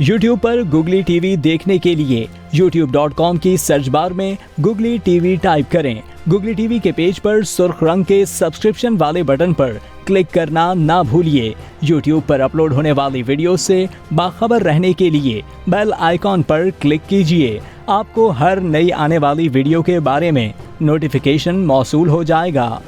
YouTube पर googly TV देखने के लिए youtube.com की सर्च बार में गुगली टीवी टाइप करें। गुगली टीवी के पेज पर सुर्ख रंग के सब्सक्रिप्शन वाले बटन पर क्लिक करना ना भूलिए। YouTube पर अपलोड होने वाली वीडियो से बाखबर रहने के लिए बेल आइकॉन पर क्लिक कीजिए। आपको हर नई आने वाली वीडियो के बारे में नोटिफिकेशन मौसूल हो जाएगा।